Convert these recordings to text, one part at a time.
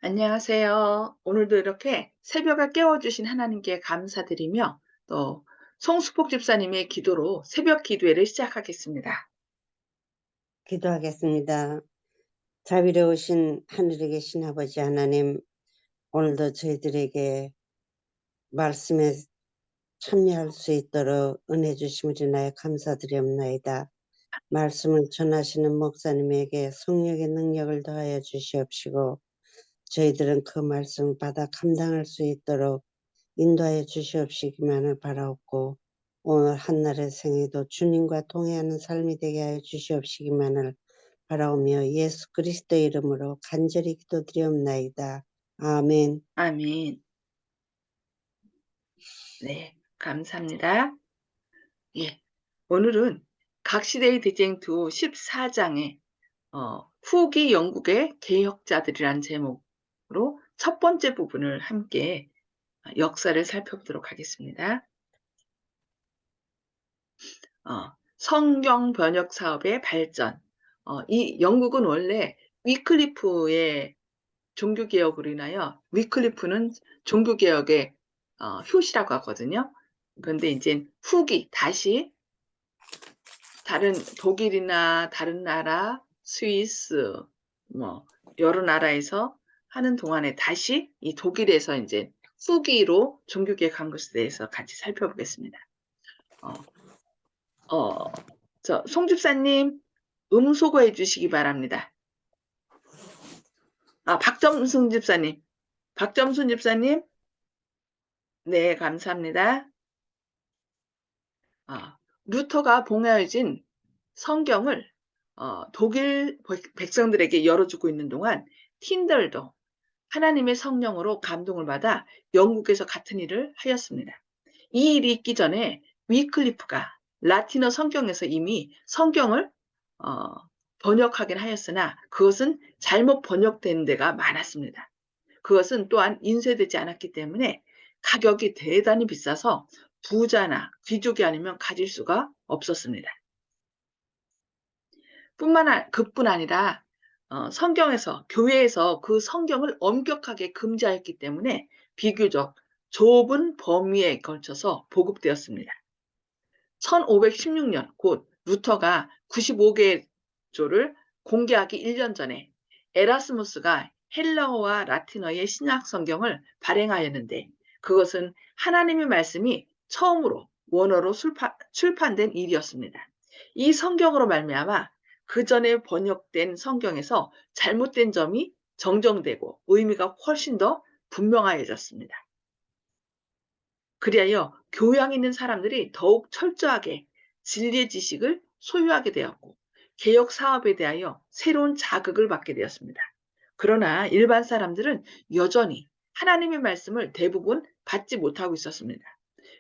안녕하세요. 오늘도 이렇게 새벽을 깨워주신 하나님께 감사드리며 또 송수폭 집사님의 기도로 새벽 기도회를 시작하겠습니다. 기도하겠습니다. 자비로우신 하늘에 계신 아버지 하나님, 오늘도 저희들에게 말씀에 참여할 수 있도록 은혜 주심을 인하여 감사드리옵나이다. 말씀을 전하시는 목사님에게 성령의 능력을 더하여 주시옵시고, 저희들은 그 말씀을 받아 감당할 수 있도록 인도하여 주시옵시기만을 바라옵고, 오늘 한날의 생애도 주님과 동행하는 삶이 되게 하여 주시옵시기만을 바라오며 예수 그리스도의 이름으로 간절히 기도드리옵나이다. 아멘. 아멘. 네, 감사합니다. 예, 오늘은 각시대의 대쟁투 14장의 후기 영국의 개혁자들이란 제목으로 첫 번째 부분을 함께 역사를 살펴보도록 하겠습니다. 성경 번역 사업의 발전. 이 영국은 원래 위클리프의 종교개혁으로 인하여 위클리프는 종교개혁의 효시라고 하거든요. 그런데 이제 후기 다시 다른 독일이나 다른 나라, 스위스 뭐 여러 나라에서 하는 동안에 다시 이 독일에서 이제 후기로 종교개혁한 것에 대해서 같이 살펴보겠습니다. 어, 송 집사님 음소거해 주시기 바랍니다. 박점순 집사님. 박점순 집사님. 네, 감사합니다. 루터가 봉하여진 성경을 독일 백성들에게 열어주고 있는 동안 틴덜도 하나님의 성령으로 감동을 받아 영국에서 같은 일을 하였습니다. 이 일이 있기 전에 위클리프가 라틴어 성경에서 이미 성경을 어, 번역하긴 하였으나 그것은 잘못 번역된 데가 많았습니다. 그것은 또한 인쇄되지 않았기 때문에 가격이 대단히 비싸서 부자나 귀족이 아니면 가질 수가 없었습니다. 그뿐 아니라 성경에서 교회에서 그 성경을 엄격하게 금지하였기 때문에 비교적 좁은 범위에 걸쳐서 보급되었습니다. 1516년 곧 루터가 95개조를 공개하기 1년 전에 에라스무스가 헬라어와 라틴어의 신약 성경을 발행하였는데 그것은 하나님의 말씀이 처음으로 원어로 출판된 일이었습니다. 이 성경으로 말미암아 그 전에 번역된 성경에서 잘못된 점이 정정되고 의미가 훨씬 더 분명해졌습니다. 그리하여 교양 있는 사람들이 더욱 철저하게 진리의 지식을 소유하게 되었고 개혁 사업에 대하여 새로운 자극을 받게 되었습니다. 그러나 일반 사람들은 여전히 하나님의 말씀을 대부분 받지 못하고 있었습니다.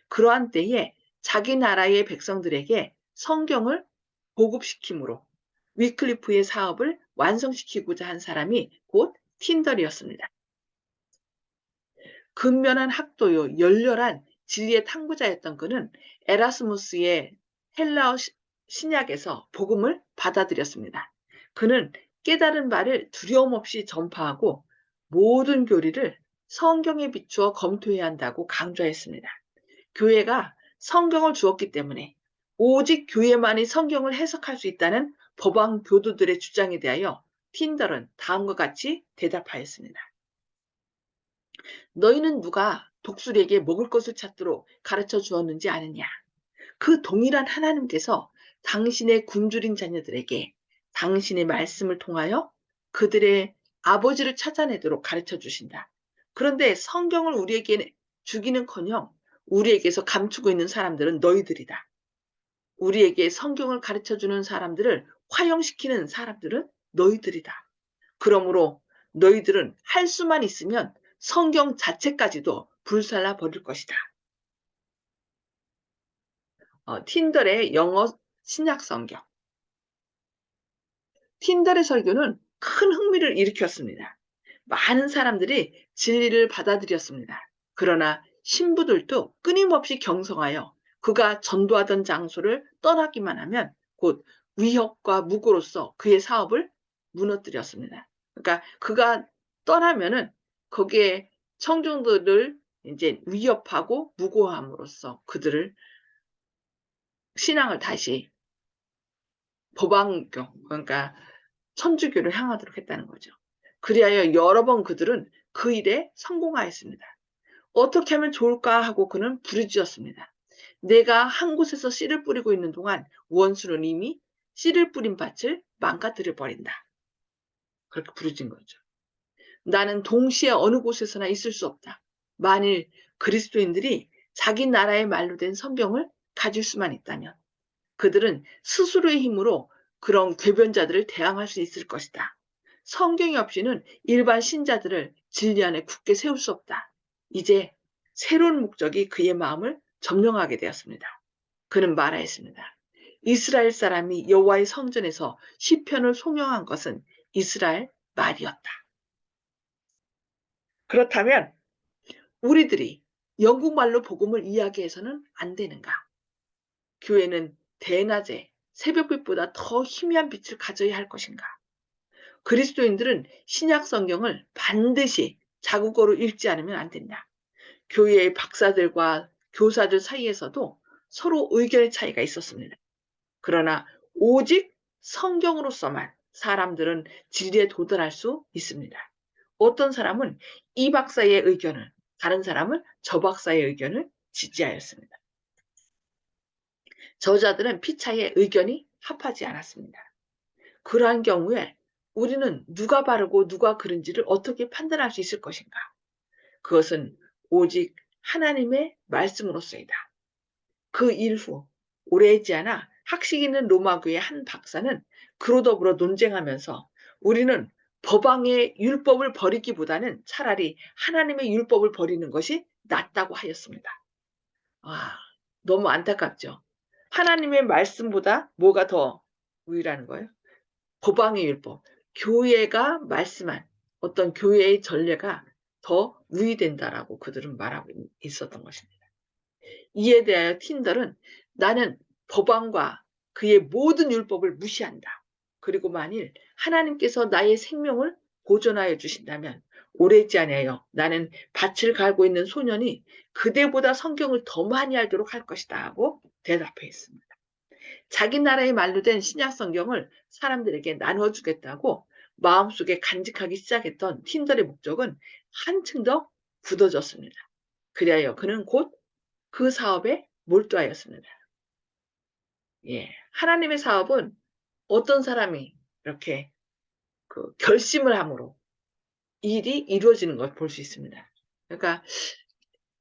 그러한 때에 자기 나라의 백성들에게 성경을 보급시킴으로 위클리프의 사업을 완성시키고자 한 사람이 곧 틴덜이었습니다. 근면한 학도요, 열렬한 진리의 탐구자였던 그는 에라스무스의 헬라어 신약에서 복음을 받아들였습니다. 그는 깨달은 바를 두려움 없이 전파하고 모든 교리를 성경에 비추어 검토해야 한다고 강조했습니다. 교회가 성경을 주었기 때문에 오직 교회만이 성경을 해석할 수 있다는 법왕 교도들의 주장에 대하여 틴덜은 다음과 같이 대답하였습니다. 너희는 누가 독수리에게 먹을 것을 찾도록 가르쳐 주었는지 아느냐? 그 동일한 하나님께서 당신의 굶주린 자녀들에게 당신의 말씀을 통하여 그들의 아버지를 찾아내도록 가르쳐 주신다. 그런데 성경을 우리에게 주기는커녕 우리에게서 감추고 있는 사람들은 너희들이다. 우리에게 성경을 가르쳐 주는 사람들을 화형시키는 사람들은 너희들이다. 그러므로 너희들은 할 수만 있으면 성경 자체까지도 불살라 버릴 것이다. 틴덜의 영어 신약 성경. 틴덜의 설교는 큰 흥미를 일으켰습니다. 많은 사람들이 진리를 받아들였습니다. 그러나 신부들도 끊임없이 경성하여 그가 전도하던 장소를 떠나기만 하면 곧 위협과 무고로서 그의 사업을 무너뜨렸습니다. 그러니까 그가 떠나면은 거기에 청중들을 이제 위협하고 무고함으로써 그들을 신앙을 다시 법왕교, 그러니까 천주교를 향하도록 했다는 거죠. 그리하여 여러 번 그들은 그 일에 성공하였습니다. 어떻게 하면 좋을까 하고 그는 부르짖었습니다. 내가 한 곳에서 씨를 뿌리고 있는 동안 원수는 이미 씨를 뿌린 밭을 망가뜨려 버린다. 그렇게 부르짖은 거죠. 나는 동시에 어느 곳에서나 있을 수 없다. 만일 그리스도인들이 자기 나라의 말로 된 성경을 가질 수만 있다면 그들은 스스로의 힘으로 그런 궤변자들을 대항할 수 있을 것이다. 성경이 없이는 일반 신자들을 진리 안에 굳게 세울 수 없다. 이제 새로운 목적이 그의 마음을 점령하게 되었습니다. 그는 말하였습니다. 이스라엘 사람이 여호와의 성전에서 시편을 송영한 것은 이스라엘 말이었다. 그렇다면 우리들이 영국말로 복음을 이야기해서는 안 되는가? 교회는 대낮에 새벽빛보다 더 희미한 빛을 가져야 할 것인가? 그리스도인들은 신약 성경을 반드시 자국어로 읽지 않으면 안 된다. 교회의 박사들과 교사들 사이에서도 서로 의견의 차이가 있었습니다. 그러나 오직 성경으로서만 사람들은 진리에 도달할 수 있습니다. 어떤 사람은 이 박사의 의견을, 다른 사람은 저 박사의 의견을 지지하였습니다. 저자들은 피차에 의견이 합하지 않았습니다. 그러한 경우에 우리는 누가 바르고 누가 그른지를 어떻게 판단할 수 있을 것인가? 그것은 오직 하나님의 말씀으로서이다. 그 일후 오래지 않아 학식 있는 로마교의 한 박사는 그로 더불어 논쟁하면서 우리는 법왕의 율법을 버리기보다는 차라리 하나님의 율법을 버리는 것이 낫다고 하였습니다. 아, 너무 안타깝죠. 하나님의 말씀보다 뭐가 더 우위라는 거예요? 법왕의 율법, 교회가 말씀한 어떤 교회의 전례가 더 우위된다라고 그들은 말하고 있었던 것입니다. 이에 대하여 틴덜은 나는 법왕과 그의 모든 율법을 무시한다. 그리고 만일 하나님께서 나의 생명을 보존하여 주신다면 오래지 아니하여 나는 밭을 갈고 있는 소년이 그대보다 성경을 더 많이 알도록 할 것이다 하고 대답했습니다. 자기 나라의 말로 된 신약 성경을 사람들에게 나눠주겠다고 마음속에 간직하기 시작했던 틴덜의 목적은 한층 더 굳어졌습니다. 그리하여 그는 곧 그 사업에 몰두하였습니다. 예, 하나님의 사업은 어떤 사람이 이렇게 그 결심을 함으로 일이 이루어지는 걸 볼 수 있습니다. 그러니까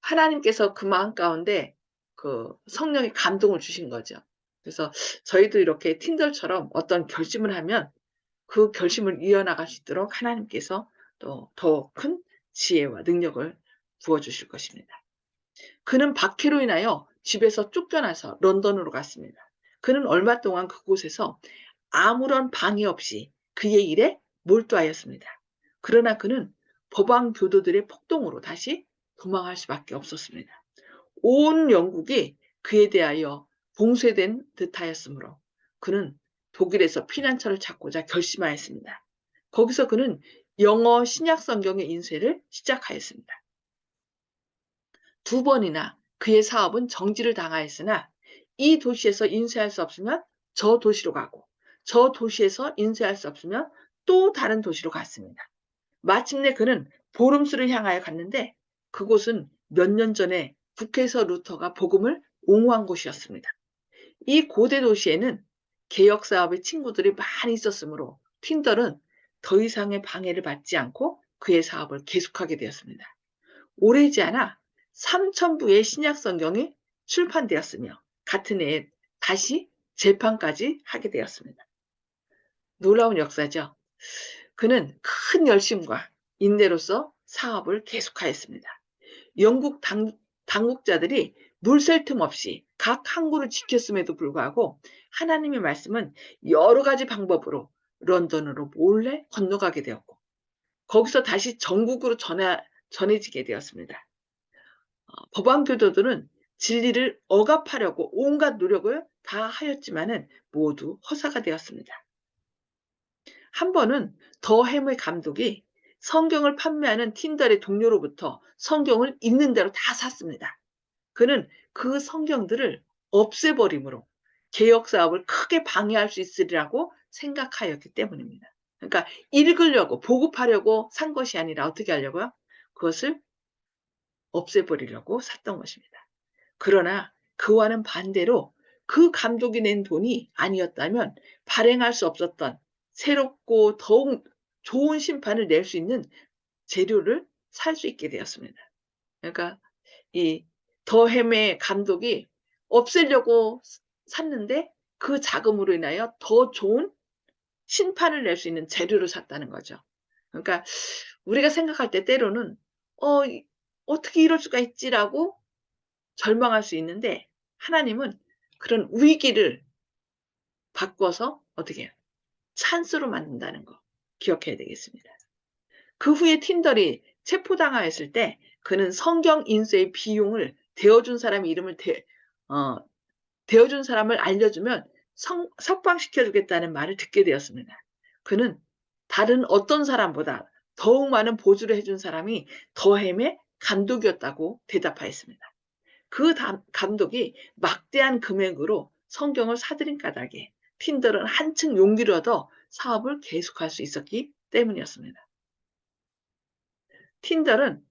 하나님께서 그 마음 가운데 그 성령의 감동을 주신 거죠. 그래서 저희도 이렇게 틴덜처럼 어떤 결심을 하면 그 결심을 이어나갈 수 있도록 하나님께서 또 더 큰 지혜와 능력을 부어주실 것입니다. 그는 박해로 인하여 집에서 쫓겨나서 런던으로 갔습니다. 그는 얼마 동안 그곳에서 아무런 방해 없이 그의 일에 몰두하였습니다. 그러나 그는 법왕 교도들의 폭동으로 다시 도망할 수밖에 없었습니다. 온 영국이 그에 대하여 봉쇄된 듯하였으므로 그는 독일에서 피난처를 찾고자 결심하였습니다. 거기서 그는 영어 신약 성경의 인쇄를 시작하였습니다. 2번이나 그의 사업은 정지를 당하였으나 이 도시에서 인쇄할 수 없으면 저 도시로 가고 저 도시에서 인쇄할 수 없으면 또 다른 도시로 갔습니다. 마침내 그는 보름스를 향하여 갔는데 그곳은 몇 년 전에 북에서 루터가 복음을 옹호한 곳이었습니다. 이 고대 도시에는 개혁 사업의 친구들이 많이 있었으므로 틴덜은 더 이상의 방해를 받지 않고 그의 사업을 계속하게 되었습니다. 오래지 않아 3,000부의 신약 성경이 출판되었으며 같은 해에 다시 재판까지 하게 되었습니다. 놀라운 역사죠. 그는 큰 열심과 인내로서 사업을 계속하였습니다. 영국 당국자들이 물샐 틈 없이 각 항구를 지켰음에도 불구하고 하나님의 말씀은 여러 가지 방법으로 런던으로 몰래 건너가게 되었고 거기서 다시 전국으로 전해지게 되었습니다. 법왕 교도들은 진리를 억압하려고 온갖 노력을 다 하였지만은 모두 허사가 되었습니다. 한 번은 더 해무의 감독이 성경을 판매하는 틴덜의 동료로부터 성경을 있는 대로 다 샀습니다. 그는 그 성경들을 없애버림으로 개혁 사업을 크게 방해할 수 있으리라고 생각하였기 때문입니다. 그러니까 읽으려고 보급하려고 산 것이 아니라 어떻게 하려고요? 그것을 없애버리려고 샀던 것입니다. 그러나 그와는 반대로 그 감독이 낸 돈이 아니었다면 발행할 수 없었던 새롭고 더욱 좋은 심판을 낼 수 있는 재료를 살 수 있게 되었습니다. 그러니까 이 더햄의 감독이 없애려고 샀는데 그 자금으로 인하여 더 좋은 심판을 낼 수 있는 재료를 샀다는 거죠. 그러니까 우리가 생각할 때 때로는 어떻게 이럴 수가 있지라고 절망할 수 있는데 하나님은 그런 위기를 바꿔서 어떻게 해요? 찬스로 만든다는 거 기억해야 되겠습니다. 그 후에 틴덜이 체포당하였을 때 그는 성경 인쇄의 비용을 대어준 사람 이름을 대어준 사람을 알려주면 석방시켜주겠다는 말을 듣게 되었습니다. 그는 다른 어떤 사람보다 더욱 많은 보조를 해준 사람이 더햄의 감독이었다고 대답하였습니다. 그 감독이 막대한 금액으로 성경을 사들인 까닭에 틴덜은 한층 용기를 얻어 사업을 계속할 수 있었기 때문이었습니다. 틴덜은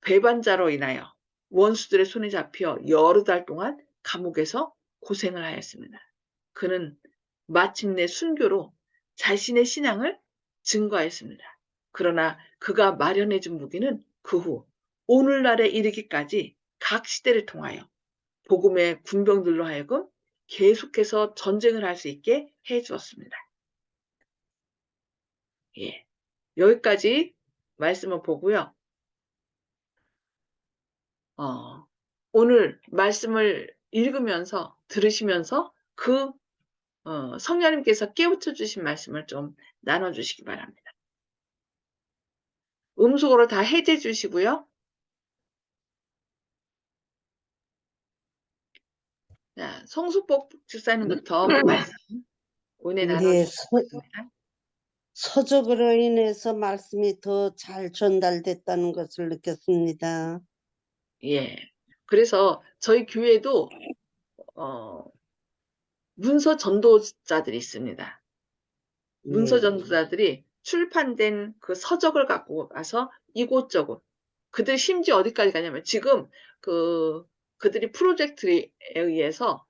배반자로 인하여 원수들의 손에 잡혀 여러 달 동안 감옥에서 고생을 하였습니다. 그는 마침내 순교로 자신의 신앙을 증거하였습니다. 그러나 그가 마련해준 무기는 그 후 오늘날에 이르기까지 각 시대를 통하여 복음의 군병들로 하여금 계속해서 전쟁을 할 수 있게 해주었습니다. 예, 여기까지 말씀을 보고요. 오늘 말씀을 읽으면서 들으시면서 그 성령님께서 깨우쳐 주신 말씀을 좀 나눠주시기 바랍니다. 음속으로 다 해제 주시고요. 자, 송수복 집사님부터 말씀 은혜 네, 나눠주시기 바랍니다. 서적으로 인해서 말씀이 더 잘 전달됐다는 것을 느꼈습니다. 예. 그래서 저희 교회도 문서 전도자들이 있습니다. 문서 예, 전도자들이 출판된 그 서적을 갖고 가서 이곳저곳 그들이 심지어 어디까지 가냐면 지금 그들이 프로젝트에 의해서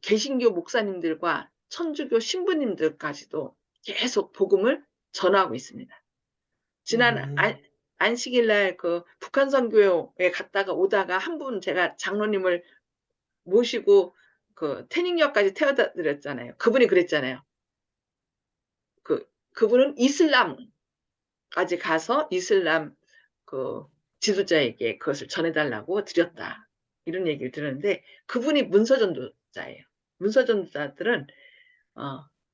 개신교 목사님들과 천주교 신부님들까지도 계속 복음을 전하고 있습니다. 지난 안식일 날 그 북한 선교에 갔다가 오다가 한 분 제가 장로님을 모시고 그 태닝역까지 태워다 드렸잖아요. 그분이 그랬잖아요. 그분은 이슬람까지 가서 이슬람 그 지도자에게 그것을 전해달라고 드렸다. 이런 얘기를 들었는데 그분이 문서전도자예요. 문서전도자들은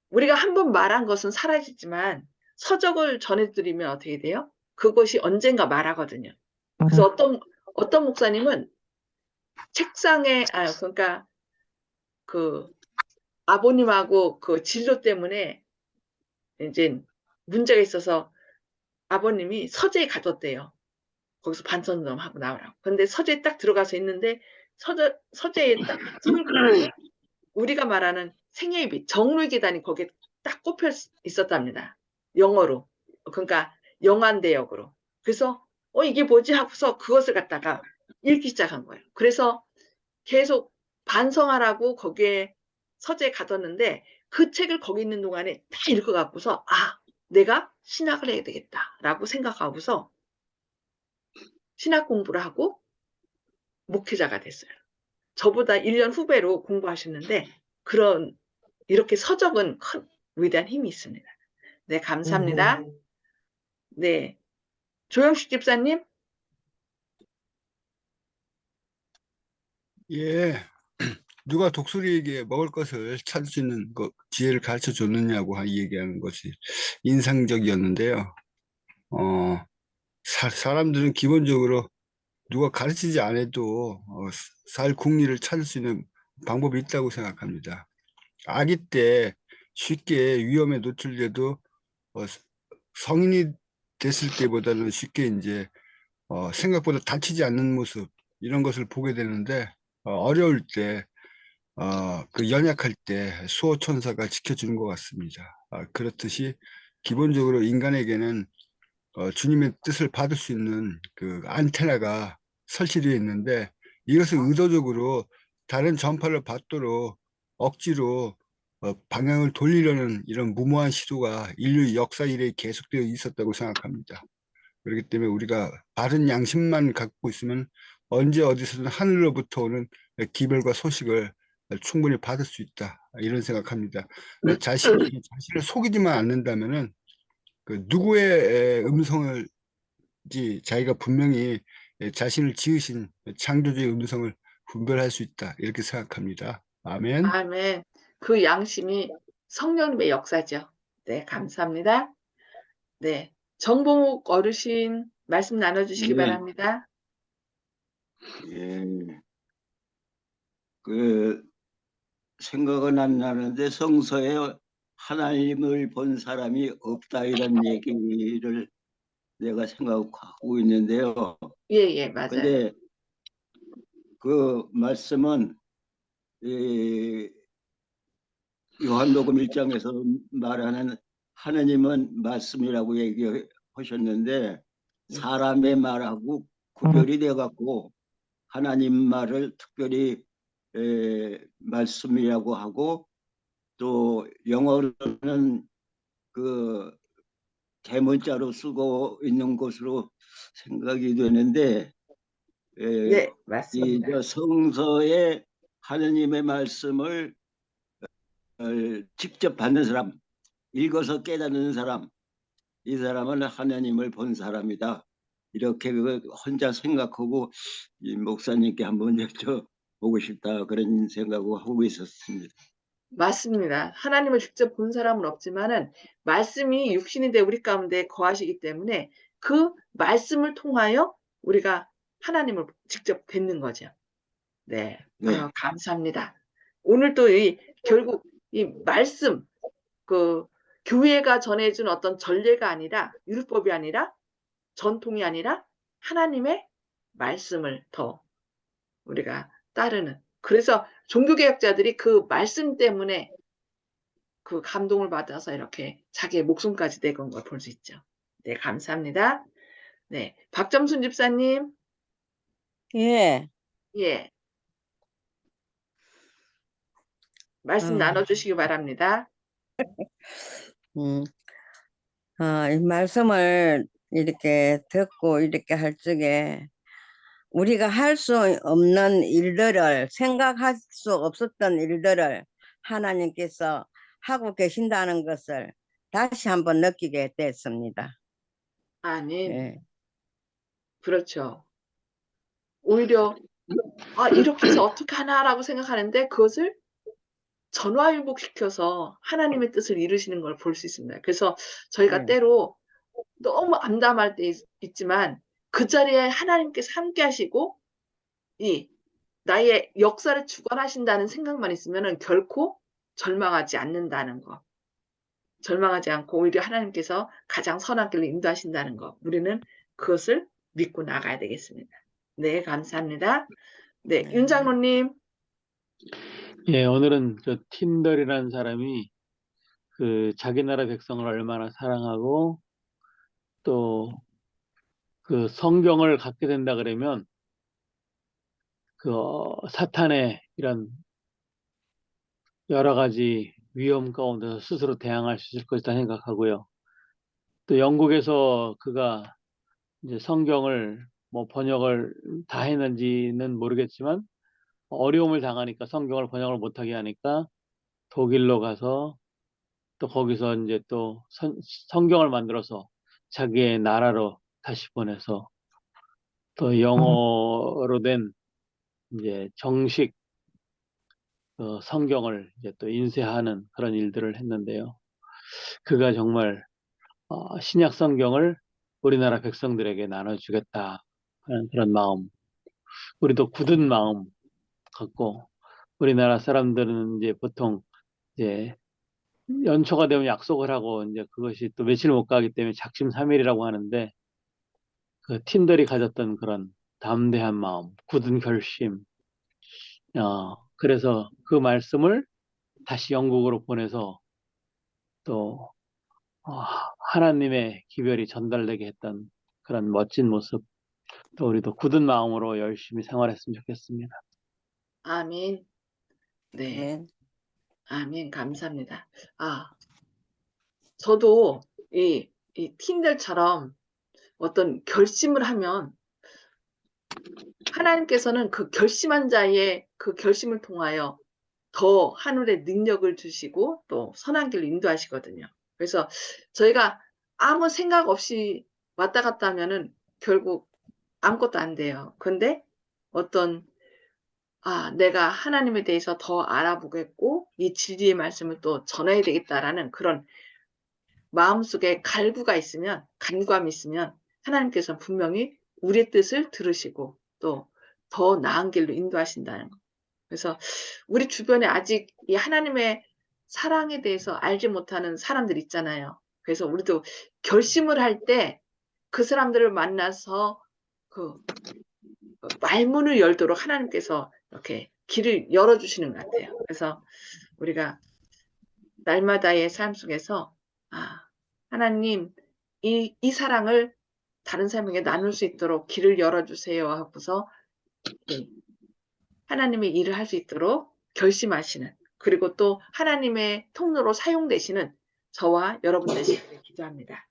우리가 한 번 말한 것은 사라지지만 서적을 전해드리면 어떻게 돼요? 그것이 언젠가 말하거든요. 그래서 어떤 목사님은 책상에 그러니까 그 아버님하고 그 진로 때문에 이제 문제가 있어서 아버님이 서재에 가뒀대요. 거기서 반찬 좀 하고 나오라고. 근데 서재에 딱 들어가서 있는데 서재에 딱 손을 꼽는데 우리가 말하는 생애의 빛, 정로의 계단이 거기에 딱 꼽혀 있었답니다. 영어로. 그러니까 영안대역으로. 그래서 이게 뭐지 하고서 그것을 갖다가 읽기 시작한 거예요. 그래서 계속 반성하라고 거기에 서재에 가뒀는데 그 책을 거기 있는 동안에 다 읽어갖고서 내가 신학을 해야 되겠다라고 생각하고서 신학 공부를 하고 목회자가 됐어요. 저보다 1년 후배로 공부하셨는데 이렇게 서적은 큰 위대한 힘이 있습니다. 네, 감사합니다. 네, 조영식 집사님. 예, 누가 독수리에게 먹을 것을 찾을 수 있는 지혜를 가르쳐 줬느냐고 얘기하는 것이 인상적이었는데요. 사람들은 기본적으로 누가 가르치지 않아도 살 궁리를 찾을 수 있는 방법이 있다고 생각합니다. 아기 때 쉽게 위험에 노출돼도 성인이 됐을 때보다는 쉽게 이제 생각보다 다치지 않는 모습 이런 것을 보게 되는데 어려울 때 그 연약할 때 수호천사가 지켜주는 것 같습니다. 그렇듯이 기본적으로 인간에게는 주님의 뜻을 받을 수 있는 그 안테나가 설치되어 있는데 이것을 의도적으로 다른 전파를 받도록 억지로 방향을 돌리려는 이런 무모한 시도가 인류 역사 이래 계속되어 있었다고 생각합니다. 그렇기 때문에 우리가 바른 양심만 갖고 있으면 언제 어디서든 하늘로부터 오는 기별과 소식을 충분히 받을 수 있다. 이런 생각합니다. 자신이 자신을 속이지만 않는다면은 그 누구의 음성을 자기가 분명히 자신을 지으신 창조주의 음성을 분별할 수 있다. 이렇게 생각합니다. 아멘. 아멘. 그 양심이 성령님의 역사죠. 네, 감사합니다. 네, 정봉욱 어르신 말씀 나눠주시기 네, 바랍니다. 예, 그 생각은 안 나는데 성서에 하나님을 본 사람이 없다 이런 얘기를 내가 생각하고 있는데요. 예, 예, 맞아요. 근데 그 말씀은 이 요한복음 1장에서 말하는 하나님은 말씀이라고 얘기하셨는데 사람의 말하고 구별이 돼 갖고 하나님 말을 특별히 말씀이라고 하고 또 영어로는 그 대문자로 쓰고 있는 것으로 생각이 되는데 에, 네, 맞습니다. 저 성서에 하느님의 말씀을 직접 받는 사람, 읽어서 깨닫는 사람, 이 사람은 하나님을 본 사람이다. 이렇게 그 혼자 생각하고 이 목사님께 한번 여쭤보고 싶다 그런 생각을 하고 있었습니다. 맞습니다. 하나님을 직접 본 사람은 없지만은 말씀이 육신이 돼 우리 가운데 거하시기 때문에 그 말씀을 통하여 우리가 하나님을 직접 뵙는 거죠. 네, 네, 감사합니다. 오늘 또 결국 이 말씀, 그 교회가 전해준 어떤 전례가 아니라 율법이 아니라 전통이 아니라 하나님의 말씀을 더 우리가 따르는. 그래서 종교개혁자들이 그 말씀 때문에 그 감동을 받아서 이렇게 자기의 목숨까지 내건 걸 볼 수 있죠. 네, 감사합니다. 네, 박점순 집사님, 예, 예, 말씀 어, 나눠주시기 바랍니다. 음, 이 말씀을 이렇게 듣고 이렇게 할 적에 우리가 할 수 없는 일들을 생각할 수 없었던 일들을 하나님께서 하고 계신다는 것을 다시 한번 느끼게 됐습니다. 아멘. 예, 그렇죠. 오히려 이렇게 해서 어떻게 하나라고 생각하는데 그것을 전화위복시켜서 하나님의 뜻을 이루시는 걸 볼 수 있습니다. 그래서 저희가 예, 때로 너무 암담할 때 있지만 그 자리에 하나님께서 함께 하시고 이 나의 역사를 주관하신다는 생각만 있으면 결코 절망하지 않는다는 거. 절망하지 않고 오히려 하나님께서 가장 선한 길로 인도하신다는 거. 우리는 그것을 믿고 나가야 되겠습니다. 네, 감사합니다. 네, 윤 장로님. 예, 오늘은 저 틴덜이라는 사람이 그 자기 나라 백성을 얼마나 사랑하고 또 그 성경을 갖게 된다 그러면 그 사탄의 이런 여러 가지 위험 가운데서 스스로 대항할 수 있을 것이다 생각하고요. 또 영국에서 그가 이제 성경을 뭐 번역을 다 했는지는 모르겠지만 어려움을 당하니까 성경을 번역을 못하게 하니까 독일로 가서 또 거기서 이제 또 성경을 만들어서 자기의 나라로 다시 보내서 또 영어로 된 이제 정식 성경을 이제 또 인쇄하는 그런 일들을 했는데요. 그가 정말 신약 성경을 우리나라 백성들에게 나눠주겠다 하는 그런 마음, 우리도 굳은 마음 갖고 우리나라 사람들은 이제 보통 이제 연초가 되면 약속을 하고 이제 그것이 또 며칠 못 가기 때문에 작심삼일이라고 하는데 그 팀들이 가졌던 그런 담대한 마음, 굳은 결심, 그래서 그 말씀을 다시 영국으로 보내서 또 어, 하나님의 기별이 전달되게 했던 그런 멋진 모습, 또 우리도 굳은 마음으로 열심히 생활했으면 좋겠습니다. 아멘. 네. 네. 아멘. 감사합니다. 저도 이 팀들처럼 어떤 결심을 하면 하나님께서는 그 결심한 자의 그 결심을 통하여 더 하늘의 능력을 주시고 또 선한 길로 인도하시거든요. 그래서 저희가 아무 생각 없이 왔다 갔다 하면은 결국 아무것도 안 돼요. 근데 어떤 내가 하나님에 대해서 더 알아보겠고 이 진리의 말씀을 또 전해야 되겠다라는 그런 마음속에 간구함이 있으면 하나님께서는 분명히 우리의 뜻을 들으시고 또 더 나은 길로 인도하신다는 거. 그래서 우리 주변에 아직 이 하나님의 사랑에 대해서 알지 못하는 사람들 있잖아요. 그래서 우리도 결심을 할 때 그 사람들을 만나서 그 말문을 열도록 하나님께서 이렇게 길을 열어주시는 것 같아요. 그래서 우리가 날마다의 삶 속에서 하나님 이 사랑을 다른 사람에게 나눌 수 있도록 길을 열어주세요 하고서 하나님의 일을 할 수 있도록 결심하시는, 그리고 또 하나님의 통로로 사용되시는 저와 여러분 되시기를 기도합니다.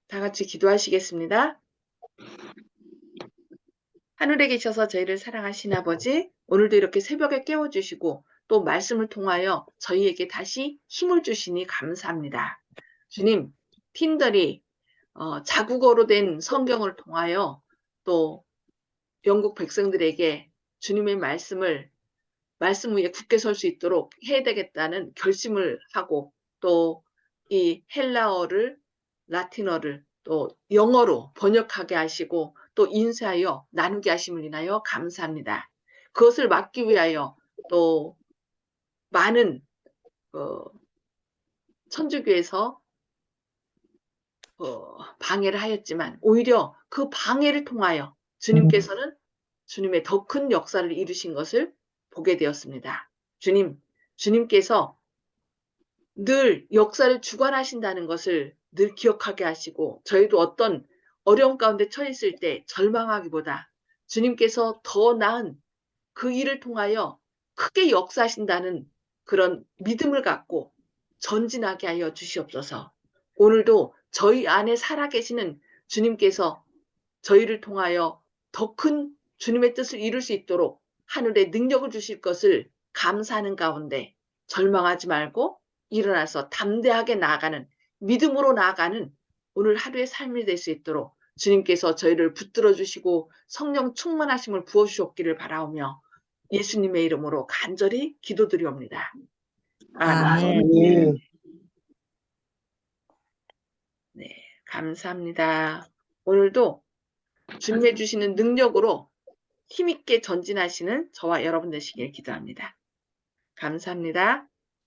다 같이 기도하시겠습니다. 하늘에 계셔서 저희를 사랑하신 아버지, 오늘도 이렇게 새벽에 깨워주시고 또 말씀을 통하여 저희에게 다시 힘을 주시니 감사합니다. 주님, 팀들이 자국어로 된 성경을 통하여 또 영국 백성들에게 주님의 말씀 위에 굳게 설 수 있도록 해야 되겠다는 결심을 하고 또 이 헬라어를 라틴어를 또 영어로 번역하게 하시고 또 인쇄하여 나누게 하심을 인하여 감사합니다. 그것을 막기 위하여 또 많은 천주교에서 방해를 하였지만 오히려 그 방해를 통하여 주님께서는 주님의 더 큰 역사를 이루신 것을 보게 되었습니다. 주님께서 늘 역사를 주관하신다는 것을 늘 기억하게 하시고 저희도 어떤 어려움 가운데 처했을 때 절망하기보다 주님께서 더 나은 그 일을 통하여 크게 역사하신다는 그런 믿음을 갖고 전진하게 하여 주시옵소서. 오늘도 저희 안에 살아계시는 주님께서 저희를 통하여 더 큰 주님의 뜻을 이룰 수 있도록 하늘에 능력을 주실 것을 감사하는 가운데 절망하지 말고 일어나서 담대하게 나아가는, 믿음으로 나아가는 오늘 하루의 삶이 될 수 있도록 주님께서 저희를 붙들어 주시고 성령 충만하심을 부어주셨기를 바라오며 예수님의 이름으로 간절히 기도드리옵니다. 아멘. 네, 감사합니다. 오늘도 주님의 주시는 능력으로 힘있게 전진하시는 저와 여러분 되시길 기도합니다. 감사합니다.